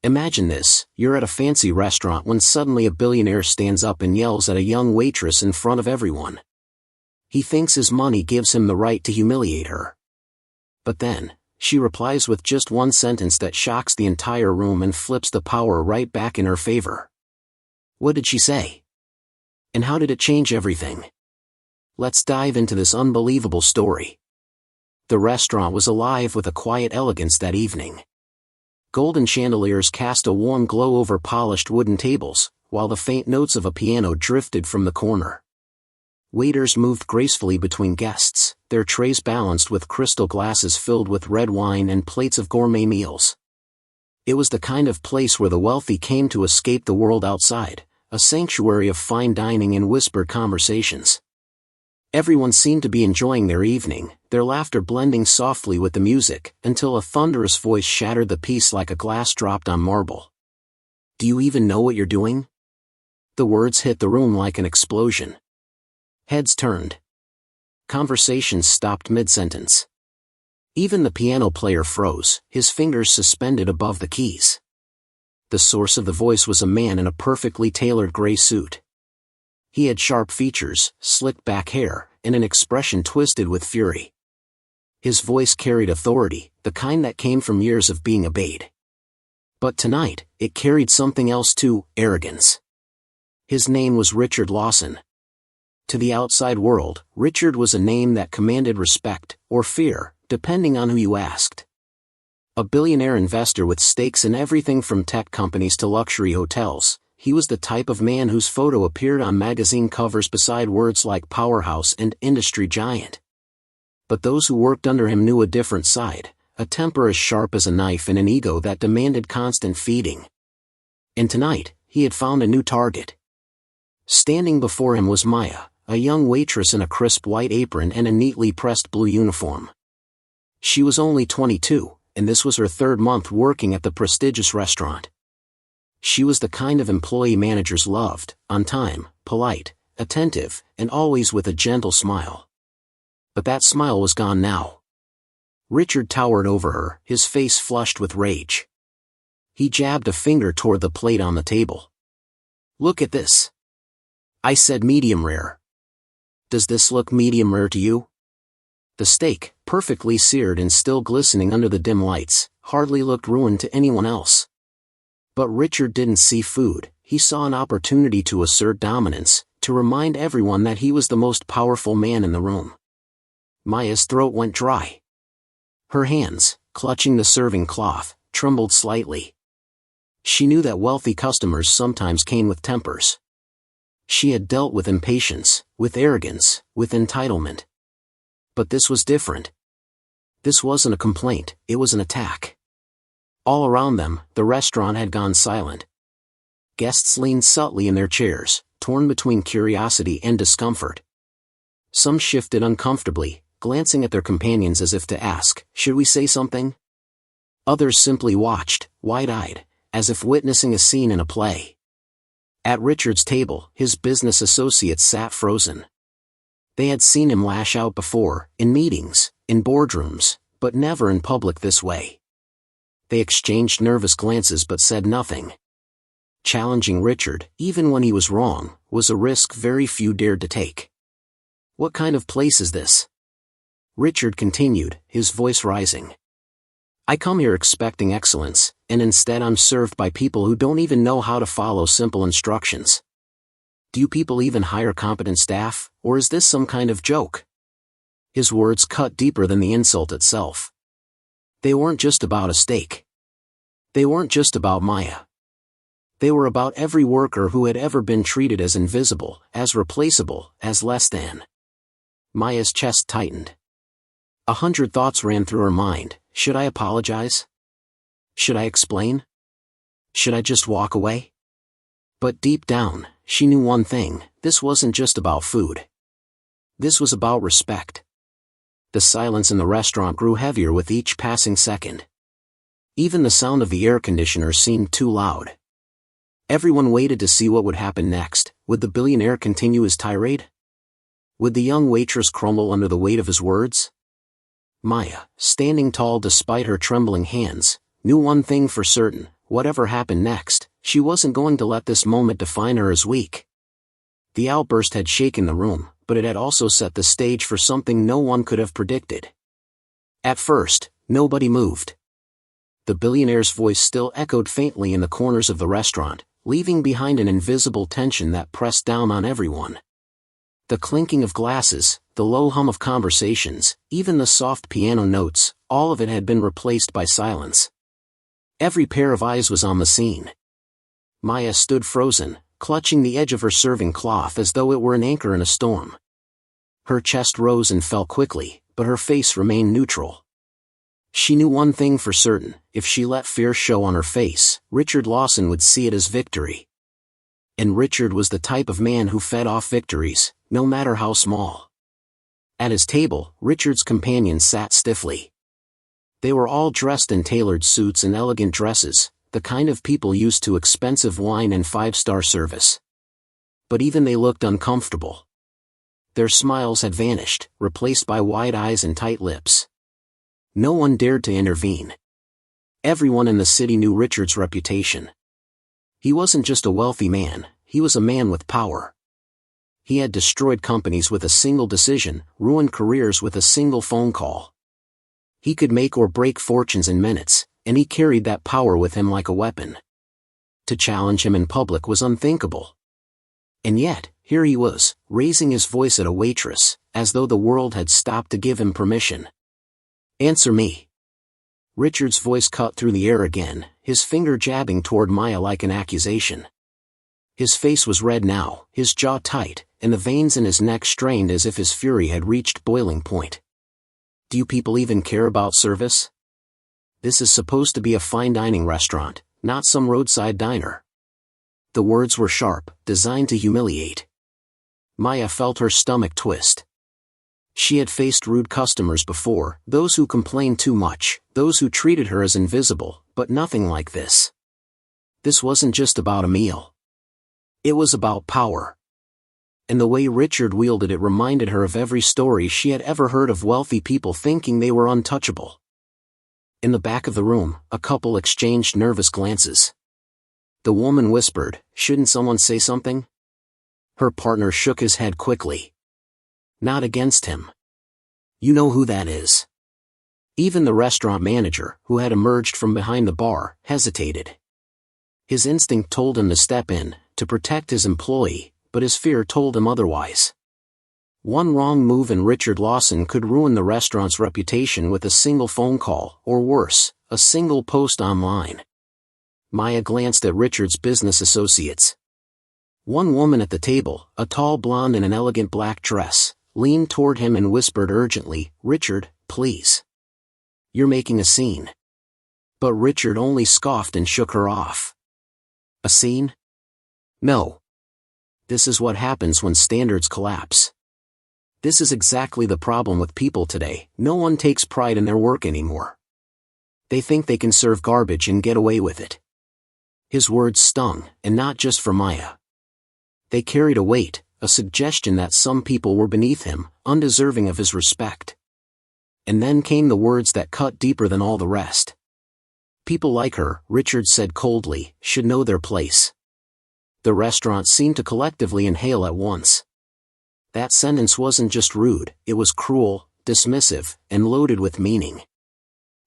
Imagine this, you're at a fancy restaurant when suddenly a billionaire stands up and yells at a young waitress in front of everyone. He thinks his money gives him the right to humiliate her. But then, she replies with just one sentence that shocks the entire room and flips the power right back in her favor. What did she say? And how did it change everything? Let's dive into this unbelievable story. The restaurant was alive with a quiet elegance that evening. Golden chandeliers cast a warm glow over polished wooden tables, while the faint notes of a piano drifted from the corner. Waiters moved gracefully between guests, their trays balanced with crystal glasses filled with red wine and plates of gourmet meals. It was the kind of place where the wealthy came to escape the world outside, a sanctuary of fine dining and whispered conversations. Everyone seemed to be enjoying their evening, their laughter blending softly with the music, until a thunderous voice shattered the peace like a glass dropped on marble. "Do you even know what you're doing?" The words hit the room like an explosion. Heads turned. Conversations stopped mid-sentence. Even the piano player froze, his fingers suspended above the keys. The source of the voice was a man in a perfectly tailored gray suit. He had sharp features, slicked back hair, and an expression twisted with fury. His voice carried authority, the kind that came from years of being obeyed. But tonight, it carried something else too, arrogance. His name was Richard Lawson. To the outside world, Richard was a name that commanded respect, or fear, depending on who you asked. A billionaire investor with stakes in everything from tech companies to luxury hotels, he was the type of man whose photo appeared on magazine covers beside words like powerhouse and industry giant. But those who worked under him knew a different side, a temper as sharp as a knife and an ego that demanded constant feeding. And tonight, he had found a new target. Standing before him was Maya, a young waitress in a crisp white apron and a neatly pressed blue uniform. She was only 22, and this was her third month working at the prestigious restaurant. She was the kind of employee managers loved, on time, polite, attentive, and always with a gentle smile. But that smile was gone now. Richard towered over her, his face flushed with rage. He jabbed a finger toward the plate on the table. "Look at this. I said medium rare. Does this look medium rare to you?" The steak, perfectly seared and still glistening under the dim lights, hardly looked ruined to anyone else. But Richard didn't see food, he saw an opportunity to assert dominance, to remind everyone that he was the most powerful man in the room. Maya's throat went dry. Her hands, clutching the serving cloth, trembled slightly. She knew that wealthy customers sometimes came with tempers. She had dealt with impatience, with arrogance, with entitlement. But this was different. This wasn't a complaint, it was an attack. All around them, the restaurant had gone silent. Guests leaned subtly in their chairs, torn between curiosity and discomfort. Some shifted uncomfortably, glancing at their companions as if to ask, "Should we say something?" Others simply watched, wide-eyed, as if witnessing a scene in a play. At Richard's table, his business associates sat frozen. They had seen him lash out before, in meetings, in boardrooms, but never in public this way. They exchanged nervous glances but said nothing. Challenging Richard, even when he was wrong, was a risk very few dared to take. "What kind of place is this?" Richard continued, his voice rising. "I come here expecting excellence, and instead I'm served by people who don't even know how to follow simple instructions. Do you people even hire competent staff, or is this some kind of joke?" His words cut deeper than the insult itself. They weren't just about a steak. They weren't just about Maya. They were about every worker who had ever been treated as invisible, as replaceable, as less than. Maya's chest tightened. 100 thoughts ran through her mind. Should I apologize? Should I explain? Should I just walk away? But deep down, she knew one thing, this wasn't just about food. This was about respect. The silence in the restaurant grew heavier with each passing second. Even the sound of the air conditioner seemed too loud. Everyone waited to see what would happen next. Would the billionaire continue his tirade? Would the young waitress crumble under the weight of his words? Maya, standing tall despite her trembling hands, knew one thing for certain: whatever happened next, she wasn't going to let this moment define her as weak. The outburst had shaken the room, but it had also set the stage for something no one could have predicted. At first, nobody moved. The billionaire's voice still echoed faintly in the corners of the restaurant, leaving behind an invisible tension that pressed down on everyone. The clinking of glasses, the low hum of conversations, even the soft piano notes, all of it had been replaced by silence. Every pair of eyes was on the scene. Maya stood frozen, clutching the edge of her serving cloth as though it were an anchor in a storm. Her chest rose and fell quickly, but her face remained neutral. She knew one thing for certain: if she let fear show on her face, Richard Lawson would see it as victory. And Richard was the type of man who fed off victories, no matter how small. At his table, Richard's companions sat stiffly. They were all dressed in tailored suits and elegant dresses, the kind of people used to expensive wine and five-star service. But even they looked uncomfortable. Their smiles had vanished, replaced by wide eyes and tight lips. No one dared to intervene. Everyone in the city knew Richard's reputation. He wasn't just a wealthy man, he was a man with power. He had destroyed companies with a single decision, ruined careers with a single phone call. He could make or break fortunes in minutes, and he carried that power with him like a weapon. To challenge him in public was unthinkable. And yet, here he was, raising his voice at a waitress, as though the world had stopped to give him permission. "Answer me." Richard's voice cut through the air again, his finger jabbing toward Maya like an accusation. His face was red now, his jaw tight, and the veins in his neck strained as if his fury had reached boiling point. "Do you people even care about service? This is supposed to be a fine dining restaurant, not some roadside diner." The words were sharp, designed to humiliate. Maya felt her stomach twist. She had faced rude customers before, those who complained too much, those who treated her as invisible, but nothing like this. This wasn't just about a meal. It was about power. And the way Richard wielded it reminded her of every story she had ever heard of wealthy people thinking they were untouchable. In the back of the room, a couple exchanged nervous glances. The woman whispered, "Shouldn't someone say something?" Her partner shook his head quickly. "Not against him. You know who that is." Even the restaurant manager, who had emerged from behind the bar, hesitated. His instinct told him to step in, to protect his employee, but his fear told him otherwise. One wrong move and Richard Lawson could ruin the restaurant's reputation with a single phone call, or worse, a single post online. Maya glanced at Richard's business associates. One woman at the table, a tall blonde in an elegant black dress, leaned toward him and whispered urgently, "Richard, please. You're making a scene." But Richard only scoffed and shook her off. "A scene? No. This is what happens when standards collapse. This is exactly the problem with people today: no one takes pride in their work anymore. They think they can serve garbage and get away with it." His words stung, and not just for Maya. They carried a weight, a suggestion that some people were beneath him, undeserving of his respect. And then came the words that cut deeper than all the rest. "People like her," Richard said coldly, "should know their place." The restaurant seemed to collectively inhale at once. That sentence wasn't just rude, it was cruel, dismissive, and loaded with meaning.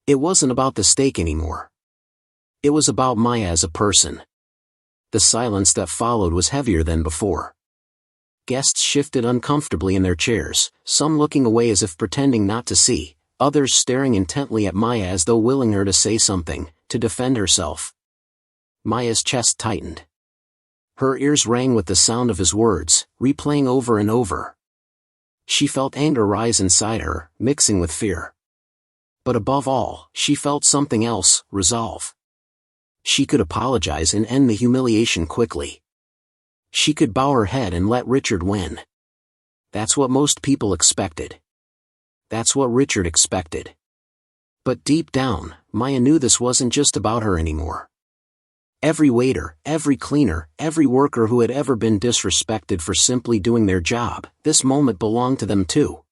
It wasn't about the steak anymore. It was about Maya as a person. The silence that followed was heavier than before. Guests shifted uncomfortably in their chairs, some looking away as if pretending not to see, others staring intently at Maya as though willing her to say something, to defend herself. Maya's chest tightened. Her ears rang with the sound of his words, replaying over and over. She felt anger rise inside her, mixing with fear. But above all, she felt something else: resolve. She could apologize and end the humiliation quickly. She could bow her head and let Richard win. That's what most people expected. That's what Richard expected. But deep down, Maya knew this wasn't just about her anymore. Every waiter, every cleaner, every worker who had ever been disrespected for simply doing their job, this moment belonged to them too.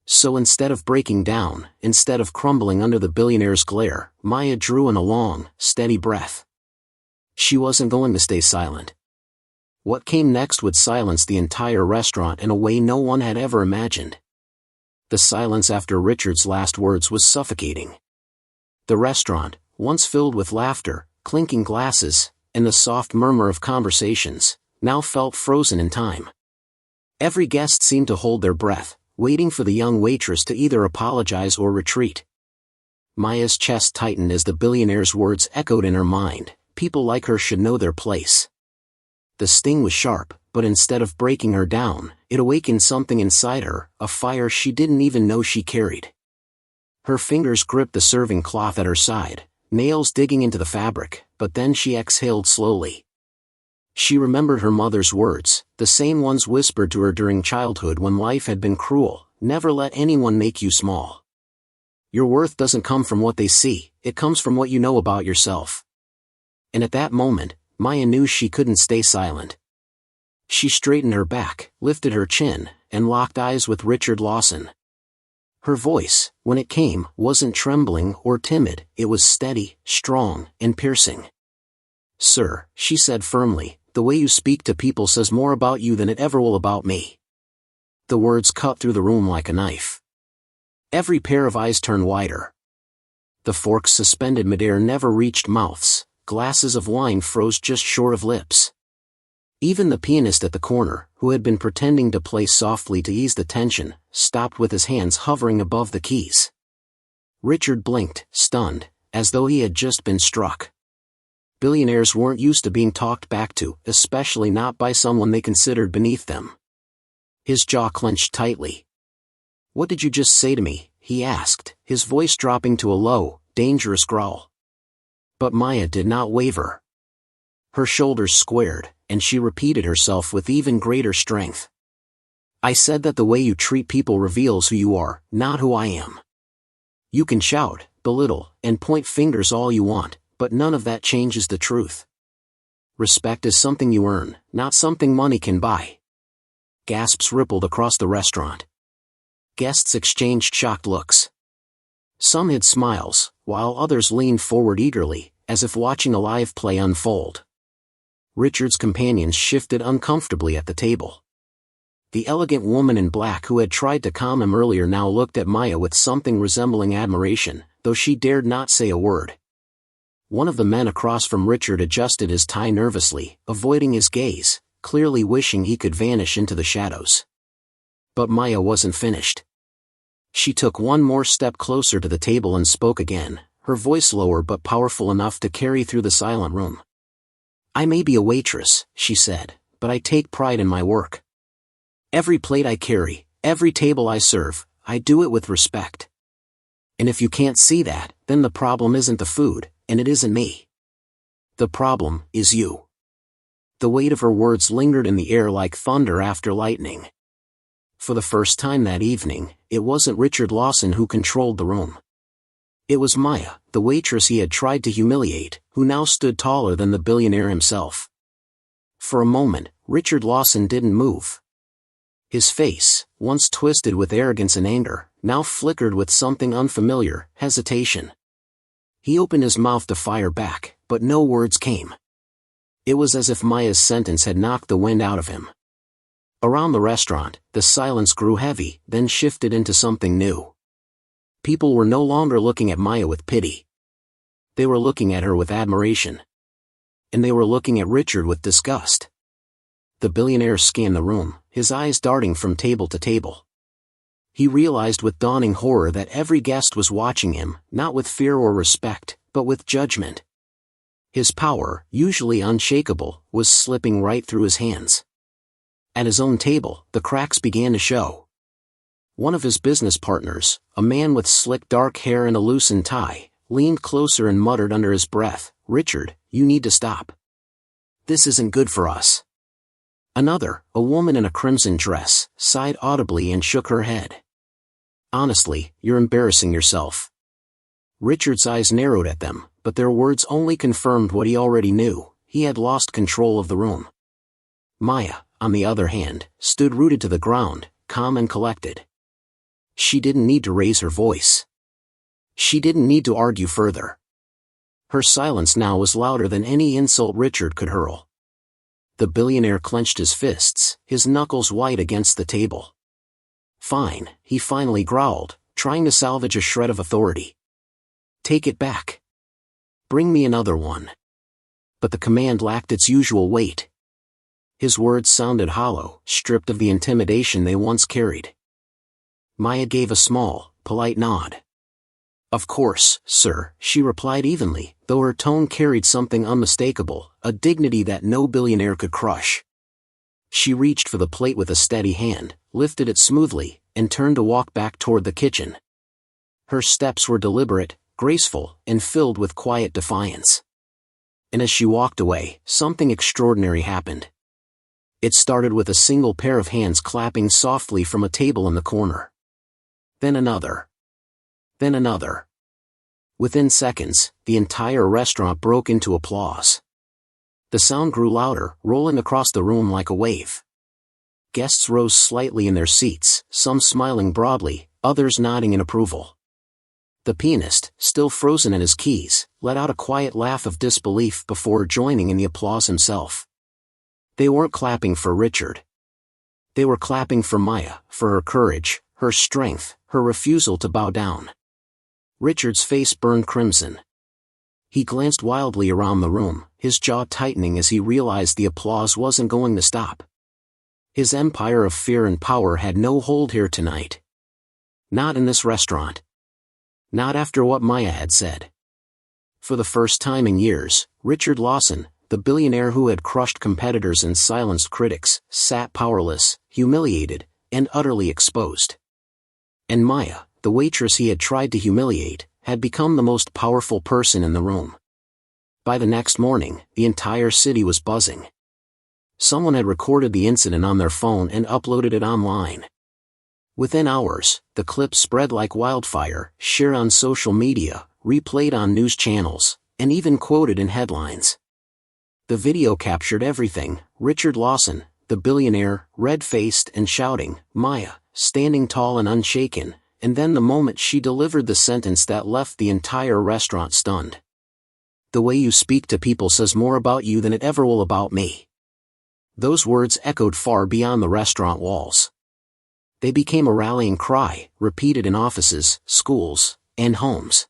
So instead of breaking down, instead of crumbling under the billionaire's glare, Maya drew in a long, steady breath. She wasn't going to stay silent. What came next would silence the entire restaurant in a way no one had ever imagined. The silence after Richard's last words was suffocating. The restaurant, once filled with laughter, clinking glasses, and the soft murmur of conversations, now felt frozen in time. Every guest seemed to hold their breath, waiting for the young waitress to either apologize or retreat. Maya's chest tightened as the billionaire's words echoed in her mind. People like her should know their place. The sting was sharp, but instead of breaking her down, it awakened something inside her, a fire she didn't even know she carried. Her fingers gripped the serving cloth at her side, nails digging into the fabric, but then she exhaled slowly. She remembered her mother's words, the same ones whispered to her during childhood when life had been cruel: never let anyone make you small. Your worth doesn't come from what they see, it comes from what you know about yourself. And at that moment, Maya knew she couldn't stay silent. She straightened her back, lifted her chin, and locked eyes with Richard Lawson. Her voice, when it came, wasn't trembling or timid, it was steady, strong, and piercing. "Sir," she said firmly, "the way you speak to people says more about you than it ever will about me." The words cut through the room like a knife. Every pair of eyes turned wider. The forks suspended midair never reached mouths, glasses of wine froze just short of lips. Even the pianist at the corner, who had been pretending to play softly to ease the tension, stopped with his hands hovering above the keys. Richard blinked, stunned, as though he had just been struck. Billionaires weren't used to being talked back to, especially not by someone they considered beneath them. His jaw clenched tightly. "What did you just say to me?" he asked, his voice dropping to a low, dangerous growl. But Maya did not waver. Her shoulders squared, and she repeated herself with even greater strength. "I said that the way you treat people reveals who you are, not who I am. You can shout, belittle, and point fingers all you want, but none of that changes the truth. Respect is something you earn, not something money can buy." Gasps rippled across the restaurant. Guests exchanged shocked looks. Some hid smiles, while others leaned forward eagerly, as if watching a live play unfold. Richard's companions shifted uncomfortably at the table. The elegant woman in black who had tried to calm him earlier now looked at Maya with something resembling admiration, though she dared not say a word. One of the men across from Richard adjusted his tie nervously, avoiding his gaze, clearly wishing he could vanish into the shadows. But Maya wasn't finished. She took one more step closer to the table and spoke again, her voice lower but powerful enough to carry through the silent room. "I may be a waitress," she said, "but I take pride in my work. Every plate I carry, every table I serve, I do it with respect. And if you can't see that, then the problem isn't the food, and it isn't me. The problem is you." The weight of her words lingered in the air like thunder after lightning. For the first time that evening, it wasn't Richard Lawson who controlled the room. It was Maya, the waitress he had tried to humiliate, who now stood taller than the billionaire himself. For a moment, Richard Lawson didn't move. His face, once twisted with arrogance and anger, now flickered with something unfamiliar, hesitation. He opened his mouth to fire back, but no words came. It was as if Maya's sentence had knocked the wind out of him. Around the restaurant, the silence grew heavy, then shifted into something new. People were no longer looking at Maya with pity. They were looking at her with admiration. And they were looking at Richard with disgust. The billionaire scanned the room, his eyes darting from table to table. He realized with dawning horror that every guest was watching him, not with fear or respect, but with judgment. His power, usually unshakable, was slipping right through his hands. At his own table, the cracks began to show. One of his business partners, a man with slick dark hair and a loosened tie, leaned closer and muttered under his breath, "Richard, you need to stop. This isn't good for us." Another, a woman in a crimson dress, sighed audibly and shook her head. "Honestly, you're embarrassing yourself." Richard's eyes narrowed at them, but their words only confirmed what he already knew: he had lost control of the room. Maya, on the other hand, stood rooted to the ground, calm and collected. She didn't need to raise her voice. She didn't need to argue further. Her silence now was louder than any insult Richard could hurl. The billionaire clenched his fists, his knuckles white against the table. "Fine," he finally growled, trying to salvage a shred of authority. "Take it back. Bring me another one." But the command lacked its usual weight. His words sounded hollow, stripped of the intimidation they once carried. Maya gave a small, polite nod. "Of course, sir," she replied evenly, though her tone carried something unmistakable, a dignity that no billionaire could crush. She reached for the plate with a steady hand, lifted it smoothly, and turned to walk back toward the kitchen. Her steps were deliberate, graceful, and filled with quiet defiance. And as she walked away, something extraordinary happened. It started with a single pair of hands clapping softly from a table in the corner. Then another. Then another. Within seconds, the entire restaurant broke into applause. The sound grew louder, rolling across the room like a wave. Guests rose slightly in their seats, some smiling broadly, others nodding in approval. The pianist, still frozen in his keys, let out a quiet laugh of disbelief before joining in the applause himself. They weren't clapping for Richard. They were clapping for Maya, for her courage, her strength, her refusal to bow down. Richard's face burned crimson. He glanced wildly around the room, his jaw tightening as he realized the applause wasn't going to stop. His empire of fear and power had no hold here tonight. Not in this restaurant. Not after what Maya had said. For the first time in years, Richard Lawson, the billionaire who had crushed competitors and silenced critics, sat powerless, humiliated, and utterly exposed. And Maya, the waitress he had tried to humiliate, had become the most powerful person in the room. By the next morning, the entire city was buzzing. Someone had recorded the incident on their phone and uploaded it online. Within hours, the clip spread like wildfire, shared on social media, replayed on news channels, and even quoted in headlines. The video captured everything: Richard Lawson, the billionaire, red-faced and shouting, Maya, standing tall and unshaken, and then the moment she delivered the sentence that left the entire restaurant stunned. "The way you speak to people says more about you than it ever will about me." Those words echoed far beyond the restaurant walls. They became a rallying cry, repeated in offices, schools, and homes.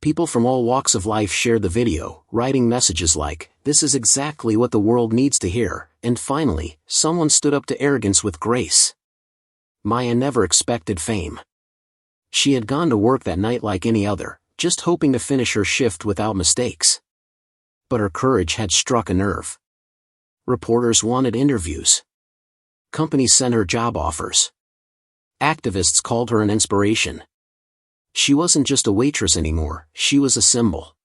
People from all walks of life shared the video, writing messages like, "This is exactly what the world needs to hear," and finally, someone stood up to arrogance with grace. Maya never expected fame. She had gone to work that night like any other, just hoping to finish her shift without mistakes. But her courage had struck a nerve. Reporters wanted interviews. Companies sent her job offers. Activists called her an inspiration. She wasn't just a waitress anymore, she was a symbol.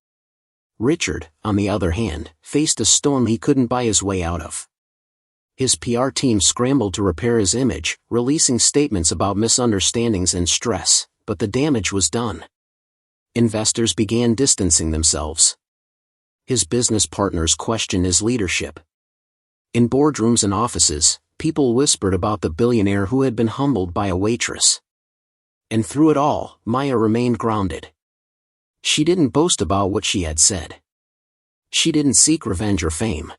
Richard, on the other hand, faced a storm he couldn't buy his way out of. His PR team scrambled to repair his image, releasing statements about misunderstandings and stress, but the damage was done. Investors began distancing themselves. His business partners questioned his leadership. In boardrooms and offices, people whispered about the billionaire who had been humbled by a waitress. And through it all, Maya remained grounded. She didn't boast about what she had said. She didn't seek revenge or fame.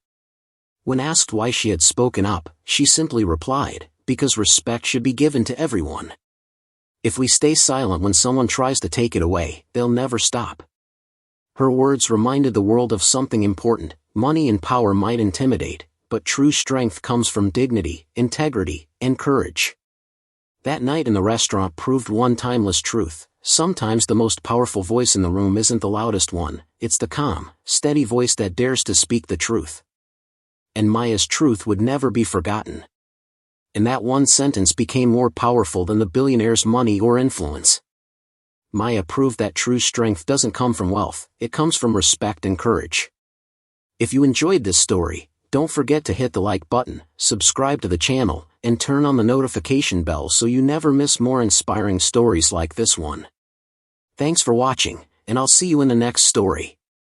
When asked why she had spoken up, she simply replied, "Because respect should be given to everyone. If we stay silent when someone tries to take it away, they'll never stop." Her words reminded the world of something important: money and power might intimidate, but true strength comes from dignity, integrity, and courage. That night in the restaurant proved one timeless truth: sometimes the most powerful voice in the room isn't the loudest one, it's the calm, steady voice that dares to speak the truth. And Maya's truth would never be forgotten. And that one sentence became more powerful than the billionaire's money or influence. Maya proved that true strength doesn't come from wealth, it comes from respect and courage. If you enjoyed this story, don't forget to hit the like button, subscribe to the channel, and turn on the notification bell so you never miss more inspiring stories like this one. Thanks for watching, and I'll see you in the next story.